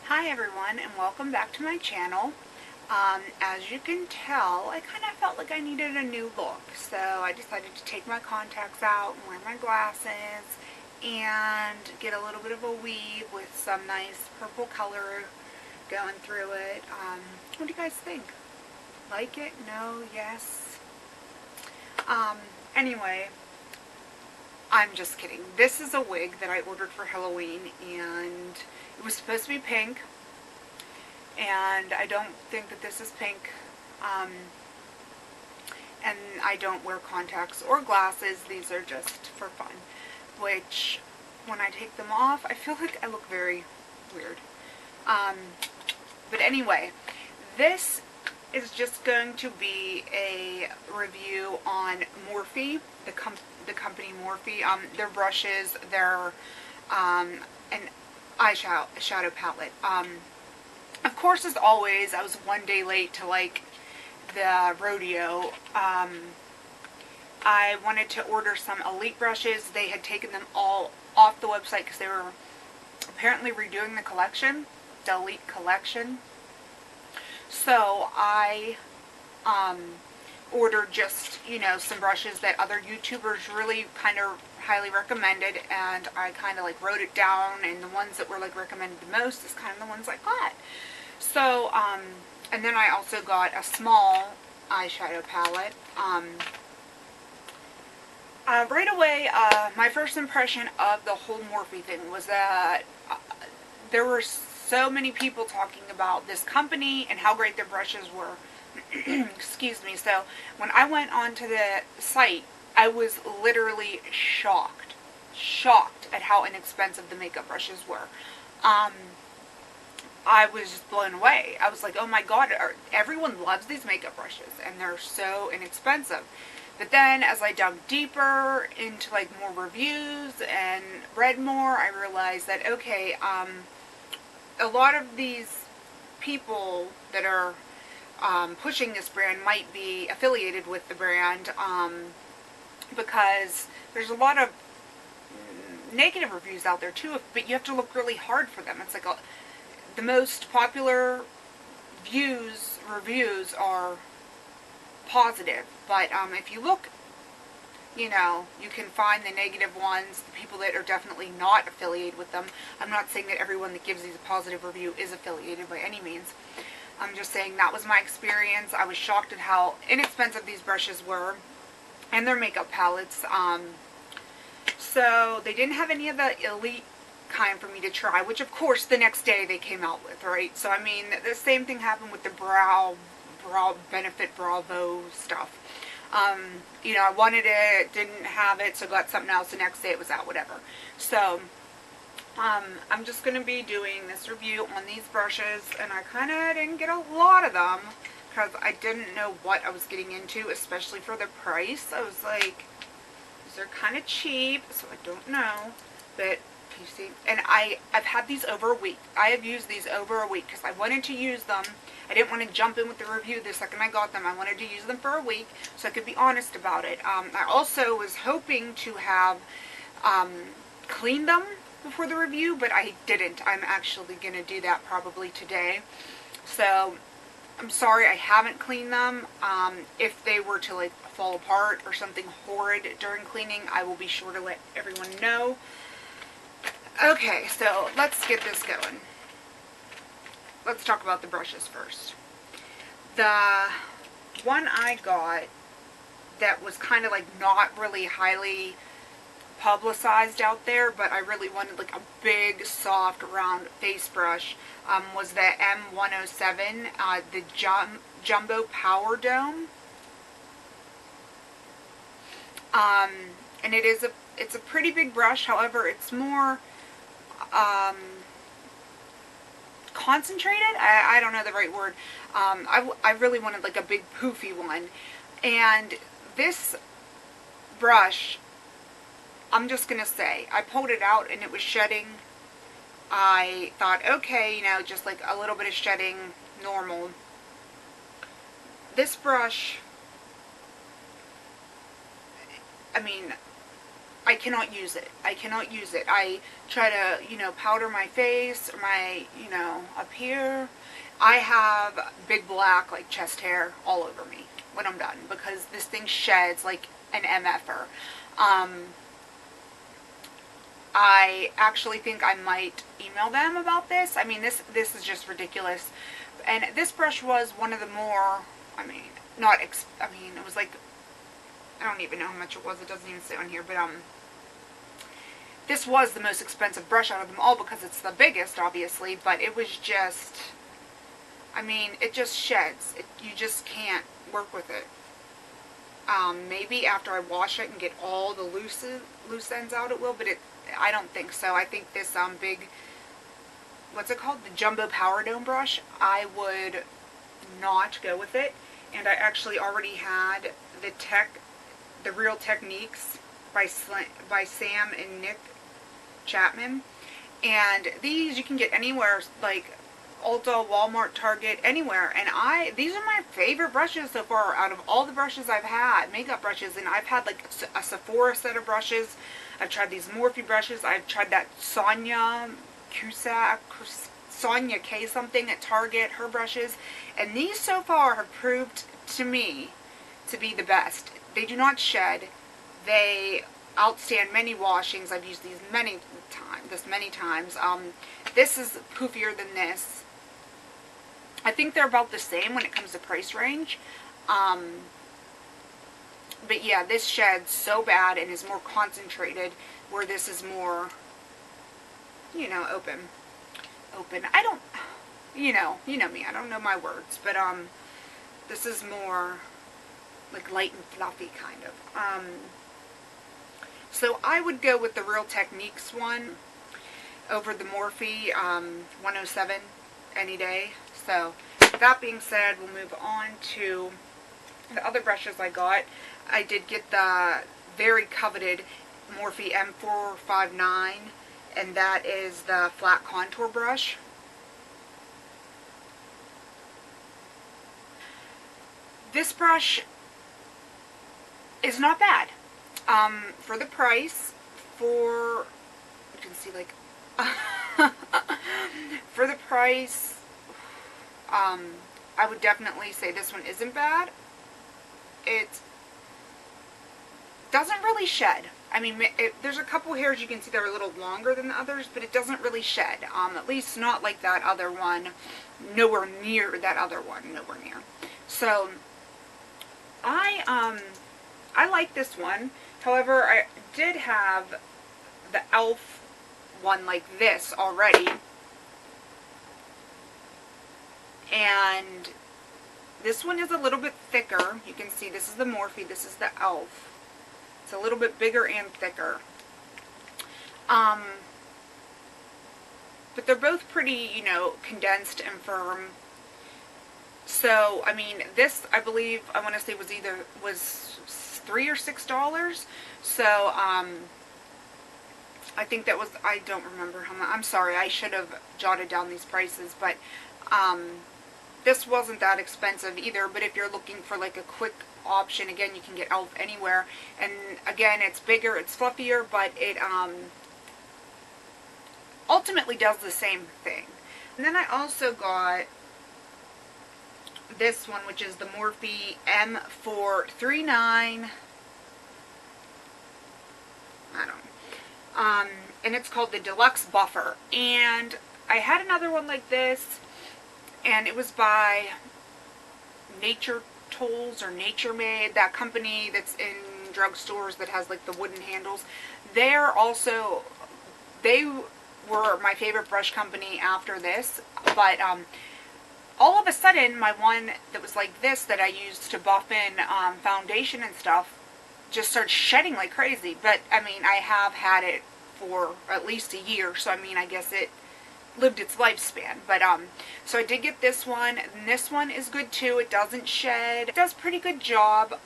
Hi everyone, and welcome back to my channel. As you can tell, I kind of felt like I needed a new look, so I decided to take my contacts out and wear my glasses and get a little bit of a weave with some nice purple color going through it. What do you guys think? Like it? No? Yes? Anyway, I'm just kidding. This is a wig that I ordered for Halloween, and it was supposed to be pink, and I don't think that this is pink. And I don't wear contacts or glasses. These are just for fun, which when I take them off, I feel like I look very weird. But anyway, this is just going to be a review on Morphe, the company Morphe. Their brushes, their an eyeshadow palette. Of course, as always, I was one day late to the rodeo. I wanted to order some Elite brushes. They had taken them all off the website because they were apparently redoing the collection, the Elite collection. So I ordered just, some brushes that other YouTubers really kind of highly recommended, and I kind of wrote it down, and the ones that were recommended the most is kind of the ones I got. So, and then I also got a small eyeshadow palette. Right away, my first impression of the whole Morphe thing was that there were so many people talking about this company and how great their brushes were. Excuse me. So when I went onto the site, I was literally shocked at how inexpensive the makeup brushes were. I was just blown away. I was like, oh my god, everyone loves these makeup brushes and they're so inexpensive. But then as I dug deeper into more reviews and read more, I realized that okay, a lot of these people that are pushing this brand might be affiliated with the brand, because there's a lot of negative reviews out there too, but you have to look really hard for them. It's the most popular reviews are positive, but if you look, you can find the negative ones, the people that are definitely not affiliated with them. I'm not saying that everyone that gives these a positive review is affiliated by any means. I'm just saying that was my experience. I was shocked at how inexpensive these brushes were and their makeup palettes. So they didn't have any of the Elite kind for me to try, which of course the next day they came out with, right? So I mean, the same thing happened with the Brow Benefit Bravo stuff. I wanted it, didn't have it, so got something else. The next day it was out, whatever. So I'm just going to be doing this review on these brushes, and I kind of didn't get a lot of them because I didn't know what I was getting into, especially for the price. I was like, these are kind of cheap, so I don't know, but you see, and I've had these over a week. I have used these over a week because I wanted to use them. I didn't want to jump in with the review the second I got them. I wanted to use them for a week so I could be honest about it. I also was hoping to have cleaned them before the review, but I didn't. I'm actually going to do that probably today. So I'm sorry I haven't cleaned them. If they were to fall apart or something horrid during cleaning, I will be sure to let everyone know. Okay, so let's get this going. Let's talk about the brushes first. The one I got that was kind of not really highly publicized out there, but I really wanted a big, soft, round face brush, was the M107, the Jumbo Power Dome. And it's a pretty big brush. However, it's more concentrated. I don't know the right word. I really wanted a big poofy one, and this brush, I'm just gonna say, I pulled it out and it was shedding. I thought, okay, just a little bit of shedding, normal. This brush, I mean, I cannot use it. I cannot use it. I try to, you know, powder my face, my, you know, up here. I have big black, like, chest hair all over me when I'm done, because this thing sheds like an MFer. I actually think I might email them about this. I mean, this is just ridiculous. And this brush was one of the more, I mean, it was like, I don't even know how much it was. It doesn't even say on here, but this was the most expensive brush out of them all because it's the biggest, obviously, but it was just, I mean, it just sheds. You just can't work with it. Maybe after I wash it and get all the loose ends out, it will, but I don't think so. I think this big, what's it called? The Jumbo Power Dome brush, I would not go with it. And I actually already had the Real Techniques by Sam and Nick Chapman. And these you can get anywhere, like Ulta, Walmart, Target, anywhere. And these are my favorite brushes so far out of all the brushes I've had, makeup brushes. And I've had like a Sephora set of brushes. I've tried these Morphe brushes. I've tried that Sonia K something at Target, her brushes. And these so far have proved to me to be the best. They do not shed. They outstand many washings. I've used these many times. This is poofier than this. I think they're about the same when it comes to price range. But yeah, this sheds so bad and is more concentrated, where this is more, you know, open. I don't, you know me, I don't know my words, but this is more like light and fluffy kind of. So I would go with the Real Techniques one over the Morphe 107 any day. So that being said, we'll move on to the other brushes I got. I did get the very coveted Morphe M459, and that is the flat contour brush. This brush is not bad. For the price, you can see like, for the price, I would definitely say this one isn't bad. It doesn't really shed. I mean, there's a couple hairs you can see that are a little longer than the others, but it doesn't really shed. At least not like that other one. Nowhere near that other one. Nowhere near. So, I like this one. However, I did have the e.l.f. one like this already. And this one is a little bit thicker. You can see this is the Morphe, this is the e.l.f. It's a little bit bigger and thicker. But they're both pretty, you know, condensed and firm. So, I mean, this, I believe, I want to say was $3 or $6. So, I think that was, I don't remember how much. I'm sorry, I should have jotted down these prices, but this wasn't that expensive either. But if you're looking for like a quick option, again, you can get e.l.f. anywhere. And again, it's bigger, it's fluffier, but it ultimately does the same thing. And then I also got this one, which is the Morphe M439. I don't know. And it's called the Deluxe Buffer. And I had another one like this, and it was by Nature Tools or Nature Made, that company that's in drugstores that has like the wooden handles. They were my favorite brush company after this, but all of a sudden my one that was like this that I used to buff in foundation and stuff just started shedding like crazy. But I mean, I have had it for at least a year, so I mean, I guess it lived its lifespan. But so I did get this one, and this one is good too. It doesn't shed. It does a pretty good job. It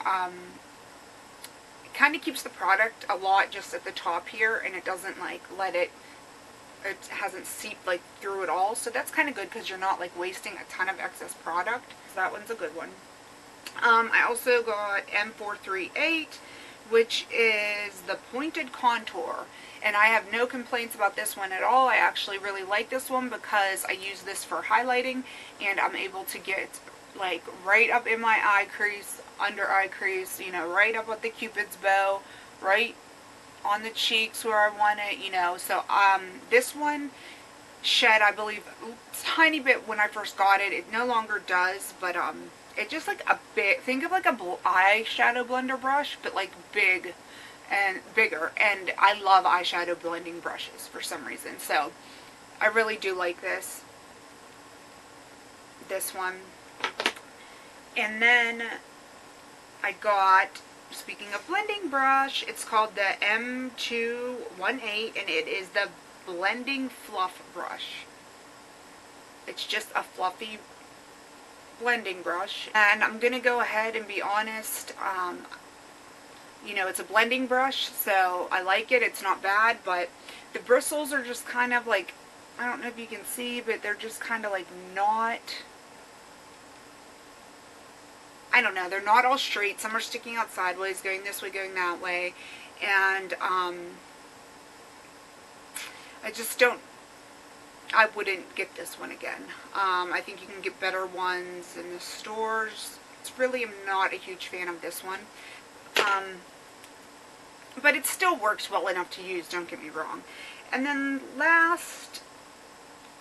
kind of keeps the product a lot just at the top here, and it doesn't like let it hasn't seeped like through it all. So that's kind of good because you're not like wasting a ton of excess product. So that one's a good one. I also got M438. which is the Pointed Contour. And I have no complaints about this one at all. I actually really like this one because I use this for highlighting, and I'm able to get like right up in my eye crease, under eye crease, you know, right up at the Cupid's bow, right on the cheeks where I want it, you know. So this one shed, I believe, a tiny bit when I first got it. It no longer does, but it just like a bit, think of like a eyeshadow blender brush, but like big and bigger. And I love eyeshadow blending brushes for some reason, so I really do like this one. And then I got, speaking of blending brush, it's called the M218, and it is the blending fluff brush. It's just a fluffy blending brush, and I'm gonna go ahead and be honest, you know, it's a blending brush, so I like it. It's not bad, but the bristles are just kind of like, I don't know if you can see, but they're just kind of like not, I don't know, they're not all straight. Some are sticking out sideways, going this way, going that way, and I just don't, I wouldn't get this one again. I think you can get better ones in the stores. It's really, I'm not a huge fan of this one. But it still works well enough to use, don't get me wrong. And then last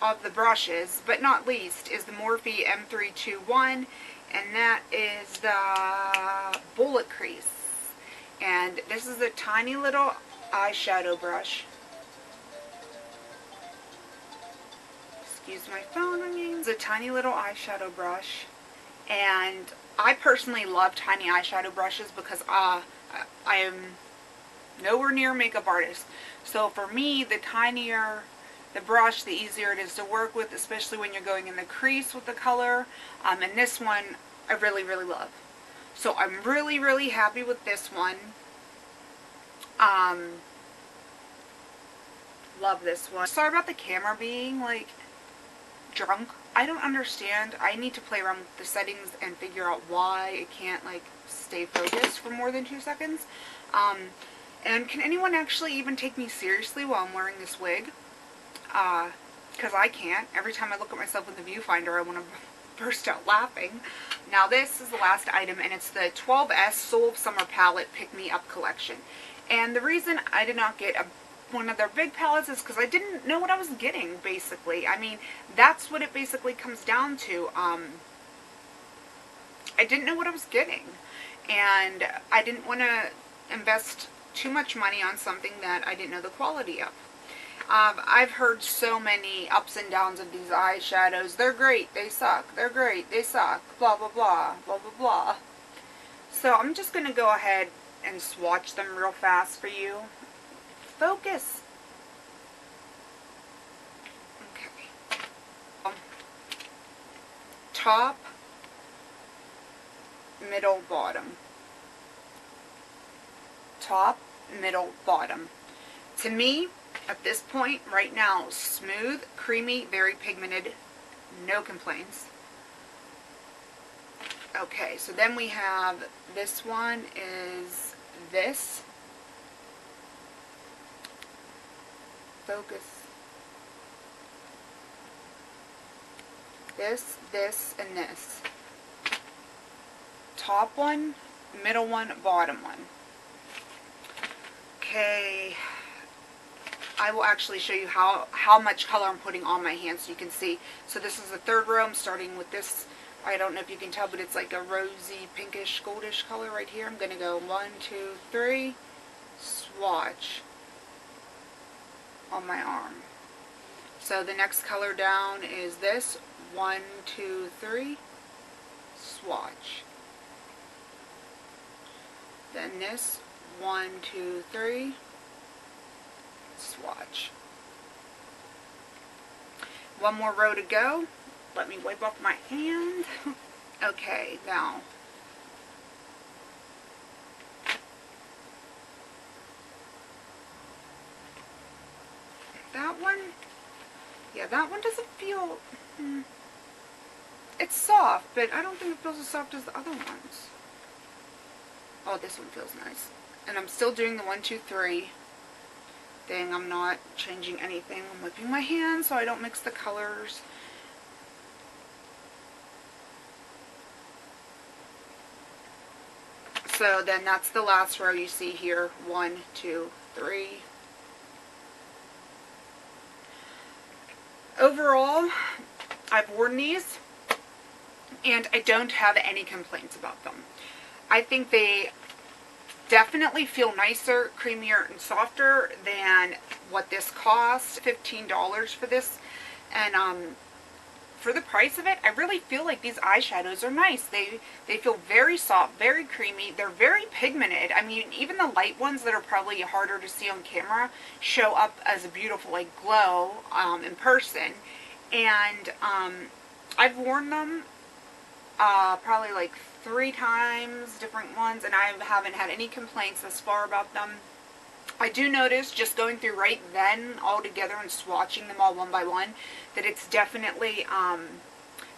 of the brushes, but not least, is the Morphe M321, and that is the Bullet Crease. And this is a tiny little eyeshadow brush. Excuse my phone ringing. It's a tiny little eyeshadow brush, and I personally love tiny eyeshadow brushes because I am nowhere near a makeup artist. So for me, the tinier the brush, the easier it is to work with, especially when you're going in the crease with the color. And this one I really, really love. So I'm really, really happy with this one. Love this one. Sorry about the camera being like drunk. I don't understand. I need to play around with the settings and figure out why it can't like stay focused for more than 2 seconds. And can anyone actually even take me seriously while I'm wearing this wig? Because I can't. Every time I look at myself in the viewfinder, I want to burst out laughing. Now this is the last item, and it's the 12S Soul of Summer Palette Pick Me Up Collection. And the reason I did not get one of their big palettes is because I didn't know what I was getting, basically. I mean, that's what it basically comes down to. I didn't know what I was getting, and I didn't want to invest too much money on something that I didn't know the quality of. I've heard so many ups and downs of these eyeshadows. They're great, they suck. They're great, they suck. Blah, blah, blah, blah, blah, blah. So I'm just going to go ahead and swatch them real fast for you. Focus. Okay. Top, middle, bottom. Top, middle, bottom. To me, at this point, right now, smooth, creamy, very pigmented, no complaints. Okay, so then we have, this one is this. Focus. This, and this. Top one, middle one, bottom one. Okay, I will actually show you how much color I'm putting on my hand so you can see. So this is the third row. I'm starting with this. I don't know if you can tell, but it's like a rosy, pinkish, goldish color right here. I'm going to go 1, 2, 3, swatch on my arm. So the next color down is this. 1, 2, 3, swatch. Then this. 1, 2, 3, swatch. One more row to go. Let me wipe off my hand. Okay, now that one, yeah, that one doesn't feel, it's soft, but I don't think it feels as soft as the other ones. Oh, this one feels nice. And I'm still doing the 1, 2, 3 thing. I'm not changing anything. I'm whipping my hands so I don't mix the colors. So then that's the last row you see here. 1, 2, 3. Overall, I've worn these and I don't have any complaints about them. I think they definitely feel nicer, creamier, and softer than what this cost. $15 for this. And for the price of it, I really feel like these eyeshadows are nice. They feel very soft, very creamy. They're very pigmented. I mean, even the light ones that are probably harder to see on camera show up as a beautiful like glow in person. And I've worn them probably like 3 times, different ones, and I haven't had any complaints thus far about them. I do notice, just going through right then all together and swatching them all one by one, that it's definitely,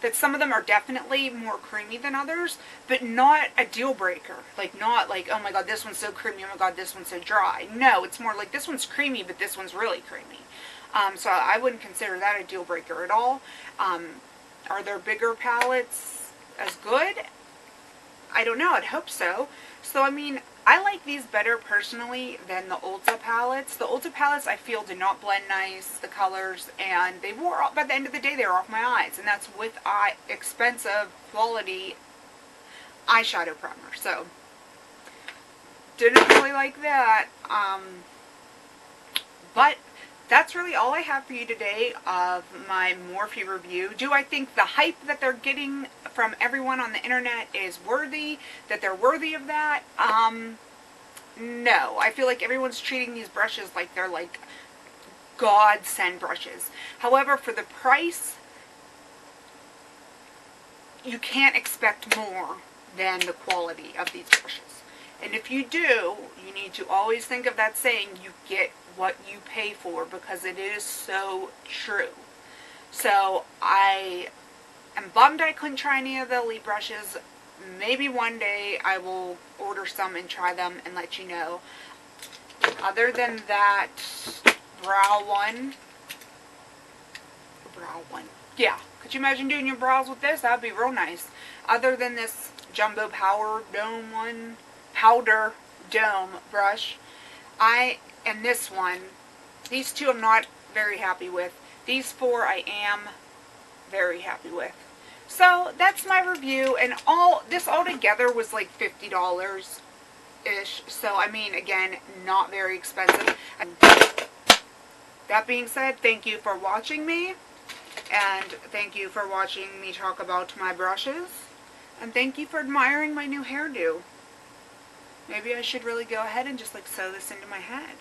that some of them are definitely more creamy than others, but not a deal breaker. Like, not like, oh my god, this one's so creamy, oh my god, this one's so dry. No, it's more like, this one's creamy, but this one's really creamy. So I wouldn't consider that a deal breaker at all. Are there bigger palettes as good? I don't know, I'd hope so. So, I mean, I like these better personally than the Ulta palettes. The Ulta palettes I feel did not blend nice, the colors, and they wore off, by the end of the day they were off my eyes. And that's with expensive quality eyeshadow primer. So, didn't really like that. But that's really all I have for you today of my Morphe review. Do I think the hype that they're getting from everyone on the internet is worthy? That they're worthy of that? No. I feel like everyone's treating these brushes like they're like godsend brushes. However, for the price, you can't expect more than the quality of these brushes. And if you do, you need to always think of that saying, you get what you pay for, because it is so true. So I am bummed I couldn't try any of the Elite brushes. Maybe one day I will order some and try them and let you know. Other than that, brow one. Yeah, could you imagine doing your brows with this? That would be real nice. Other than this Jumbo Powder Dome brush, and this one, these two I'm not very happy with. These 4 I am very happy with. So that's my review, and this all together was like $50-ish. So I mean, again, not very expensive. And that being said, thank you for watching me, and thank you for watching me talk about my brushes, and thank you for admiring my new hairdo. Maybe I should really go ahead and just like sew this into my head.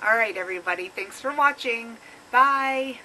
Alright everybody, thanks for watching. Bye!